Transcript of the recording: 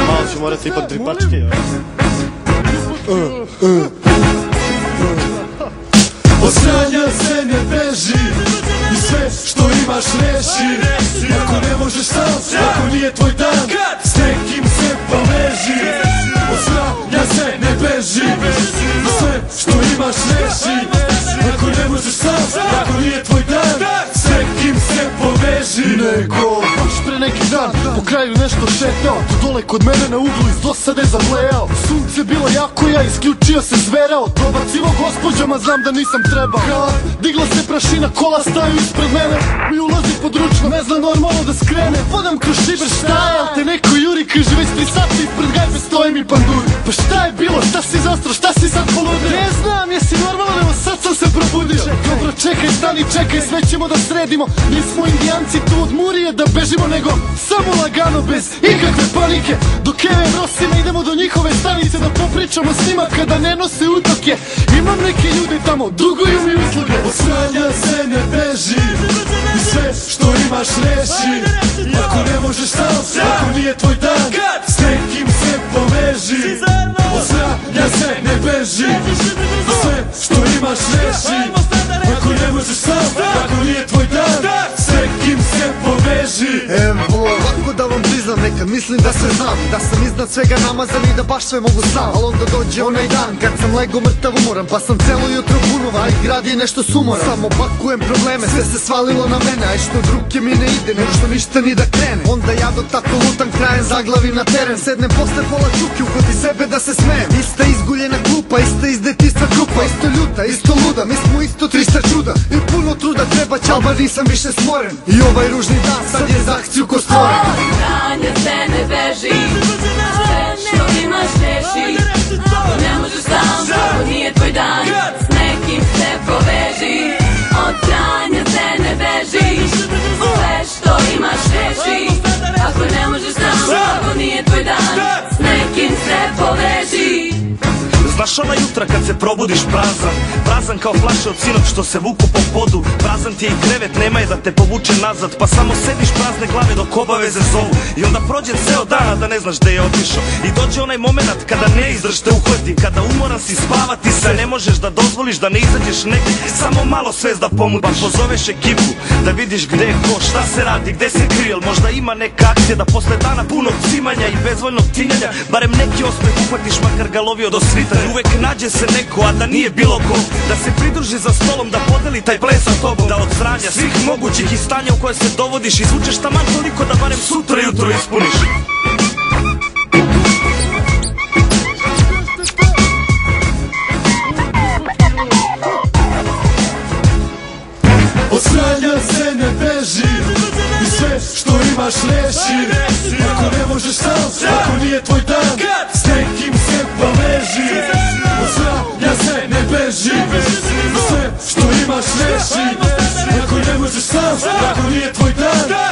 Malo ću morati ipak dripačke. Od sranja se ne beži i sve što imaš reši. Ako ne možeš sam, ako nije tvoj dan, s nekim se poveži. Od sranja se ne beži i sve što imaš reši. Ako ne možeš sam, ako nije tvoj dan, s nekim se poveži. Nego još pre neki dan po kraju nešto šetao, tu dole kod mene na uglu iz dosade zablejao. Sunce bilo jako, ja isključio se zverao, dobacivo gospođama, znam da nisam trebao. Digla se prašina, kola staju ispred mene i ulazi područno, ne zna normalno da skrene. Podam kroz šiber, šta je, al te neko juri, kaže već 3 sati ispred gajbe stoji mi panduri. Pa šta je bilo, šta si zastro, šta si sad poludio? Ne znam, jesi normalno, evo sad sam se probudio. Dobro, čekaj, stani, čekaj, sve ćemo da sredimo. Nismo indijanci tu od Murije da bežimo, nego samo lagano, bez ikakve panike. Dok Keve nosimo, idemo do njihove stanice da popričamo s njima kada ne nose utoke. Imam neke ljude tamo, duguju mi usluge. Od sranja se ne beži i sve što imaš reši. Ako ne možeš sam, ako nije tvoj dan, s nekim se poveži. Od sranja se ne beži i sve što imaš reši. Ako ne možeš sam, ako nije tvoj dan, s nekim se poveži. Evo, ovako da vam priznam, nekad mislim da se znam, da sam iznad svega namazan i da baš sve mogu sam. Al onda dođe onaj dan kad sam lego mrtav umoran, pa sam celo jutro bunova i grad je nešto sumoran. Samo pakujem probleme, sve se svalilo na mene, a što od ruke mi ne ide, nego što ništa ni da krene. Onda ja dok tako lutam krajem zaglavim na teren, sednem posle pola čuki, uhvati sebe da se smejem. Ista izguljena klupa, ista iz detinjstva grupa, isto ljuta, isto luda, mi smo isto 300 čuda i puno truda treba će, alba nisam više smoren. I ovaj ružni dan sad je za akciju ko stvoren. Od sranja se ne beži, sve što imaš reši. Ako ne možeš sam, ako nije tvoj dan, s nekim se poveži. Od sranja se ne beži, sve što imaš reši. Ako ne možeš sam, ako nije tvoj dan, s nekim se poveži. Znaš ona jutra kad se probudiš prazan, prazan kao flaše od sinoć što se vuku po podu. Prazan ti je i krevet, nema je da te povuče nazad, pa samo sediš prazne glave dok obaveze zovu. I onda prođe ceo dan, a da ne znaš gde je otišao. I dođe onaj moment kada ne izdrž te uhvati, kada umoran si, spavati se ne možeš, da dozvoliš da ne izađeš negdje, samo malo svest da pomudiš. Pa pozoveš ekipu da vidiš gde je ko, šta se radi, gde se krije, jel možda ima neka akcija da posle dana punog cimanja i bezvoljnog tinjanja barem neki osmeh uhvatiš, makar ga lovio do svitanja. Uvek nađe se neko, a da nije bilo ko, da se pridruži za stolom, da podeli taj ples sa tobom. Da od sranja svih mogućih i stanja u koje se dovodiš izvučeš taman toliko da barem sutra jutro ispuniš. Od sranja se ne beži i sve što imaš reši. Ako ne možeš sam, ako nije tvoj dan, s nekim se poveži. Od sranja se ne beži i sve što imaš reši. Ako ne možeš sam, ako nije tvoj dan,